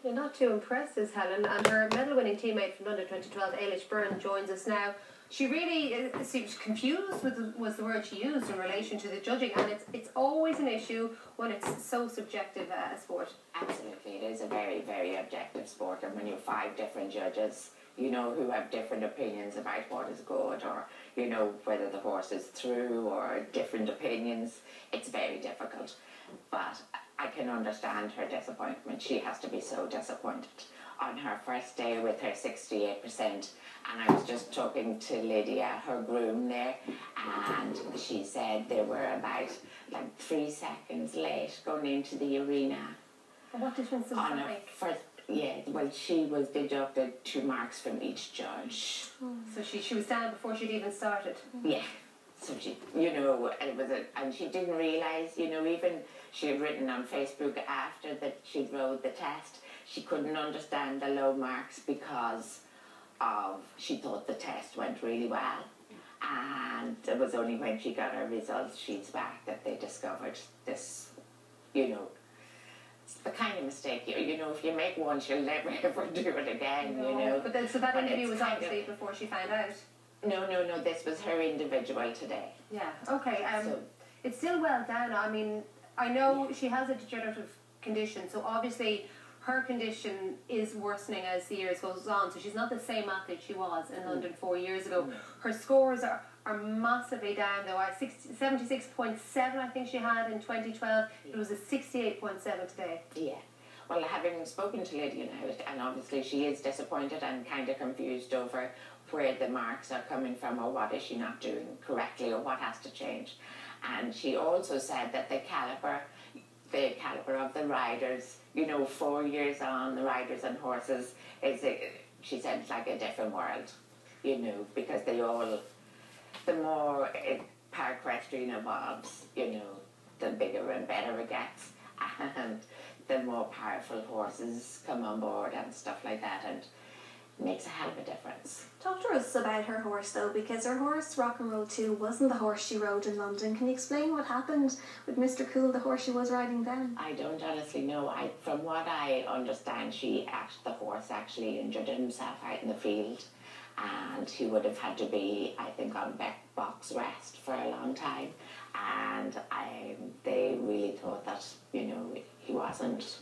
You're not too impressed, is Helen. And her medal-winning teammate from London 2012, Eilish Byre, joins us now. She really seems confused was the word she used in relation to the judging, and it's always an issue when it's so subjective a sport. Absolutely, it is a very, very objective sport, and when you have 5 different judges, you know, who have different opinions about what is good, or, you know, whether the horse is through, or different opinions, it's very difficult. But I can understand her disappointment. She has to be so disappointed. On her first day with her 68%, and I was just talking to Lydia, her groom there, and she said they were about like 3 seconds late going into the arena. And what difference does that make? Yeah, well, she was deducted 2 marks from each judge. So she was down before she'd even started? Yeah. So she, you know, and she didn't realise, you know, even she had written on Facebook after that she'd rode the test, she couldn't understand the low marks because she thought the test went really well. And it was only when she got her results sheets back that they discovered this, you know, it's the kind of mistake, you know, if you make once, you'll never ever do it again, you know. But then, so that interview was obviously before she found out? No, this was her individual today. Yeah, okay. So, it's still well down. I mean, I know she has a degenerative condition, so obviously her condition is worsening as the years goes on, so she's not the same athlete she was in London 4 years ago. Her scores are massively down though. 76.7 I think she had in 2012. It was a 68.7 today. Yeah. Well, having spoken to Lydia now, and obviously she is disappointed and kind of confused over where the marks are coming from, or what is she not doing correctly, or what has to change. And she also said that the caliber of the riders, you know, 4 years on, the riders and horses, she said it's like a different world, you know, because they all, the more paraequestrian evolves, you know, the bigger and better it gets, and the more powerful horses come on board and stuff like that, and it makes a hell of a difference. Talk to us about her horse though, because her horse Rock and Roll 2 wasn't the horse she rode in London. Can you explain what happened with Mr. Cool, the horse she was riding then? I don't honestly know. From what I understand, the horse actually injured himself out in the field, and he would have had to be, I think, on box rest for a long time, and they really thought that, you know, he wasn't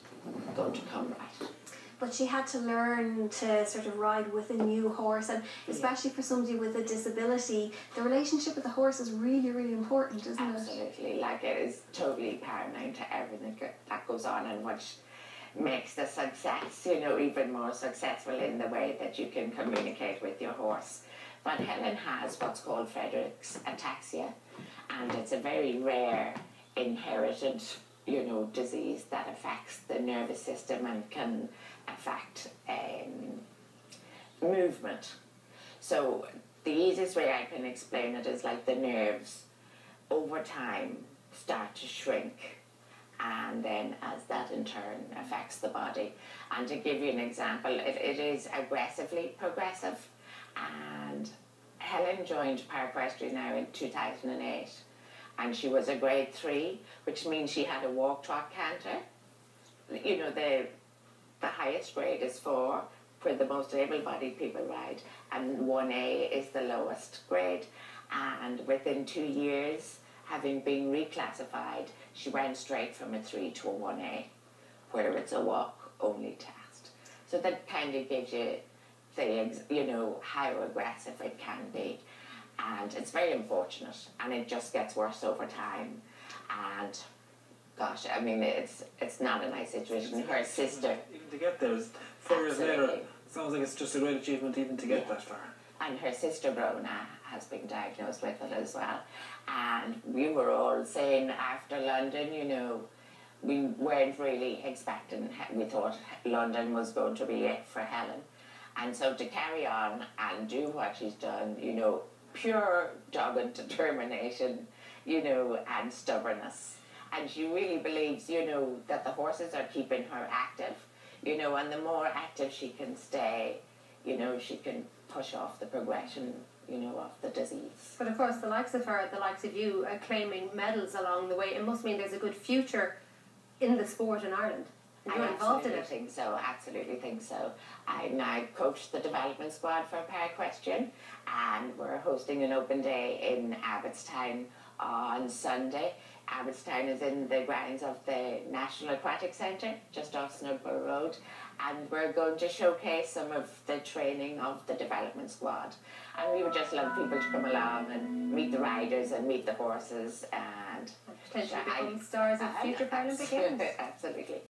going to come right. But she had to learn to sort of ride with a new horse, and especially for somebody with a disability, the relationship with the horse is really, really important, isn't it? Absolutely. Like, it is totally paramount to everything that goes on, and which makes the success, you know, even more successful in the way that you can communicate with your horse. But Helen has what's called Friedreich's ataxia, and it's a very rare inherited, you know, disease that affects the nervous system and can affect movement. So the easiest way I can explain it is like the nerves over time start to shrink, and then as that in turn affects the body. And to give you an example, it is aggressively progressive, and Helen joined paraequestrian now in 2008, and she was a grade 3, which means she had a walk, trot, canter. You know, the highest grade is 4, where the most able-bodied people ride, and 1A is the lowest grade. And within 2 years, having been reclassified, she went straight from a 3 to a 1A, where it's a walk-only test. So that kind of gives you you know, how aggressive it can be. And it's very unfortunate, and it just gets worse over time. And gosh, I mean, it's not a nice situation. Her sister... Even to get there, 4 years later, it sounds like it's just a great achievement even to get that far. And her sister, Brona, has been diagnosed with it as well. And we were all saying after London, you know, we weren't really expecting, we thought London was going to be it for Helen. And so to carry on and do what she's done, you know, pure dogged determination, you know, and stubbornness. And she really believes, you know, that the horses are keeping her active, you know, and the more active she can stay, you know, she can push off the progression, you know, of the disease. But of course, the likes of her, the likes of you, claiming medals along the way, it must mean there's a good future in the sport in Ireland. You're involved in it. Absolutely think so. I now coach the development squad for Paraquestrian, and we're hosting an open day in Abbottstown on Sunday. Abbottstown is in the grounds of the National Aquatic Centre, just off Snugburgh Road, and we're going to showcase some of the training of the development squad. And we would just love people to come along and meet the riders and meet the horses and potentially become stars of future Paralympic Games. Absolutely.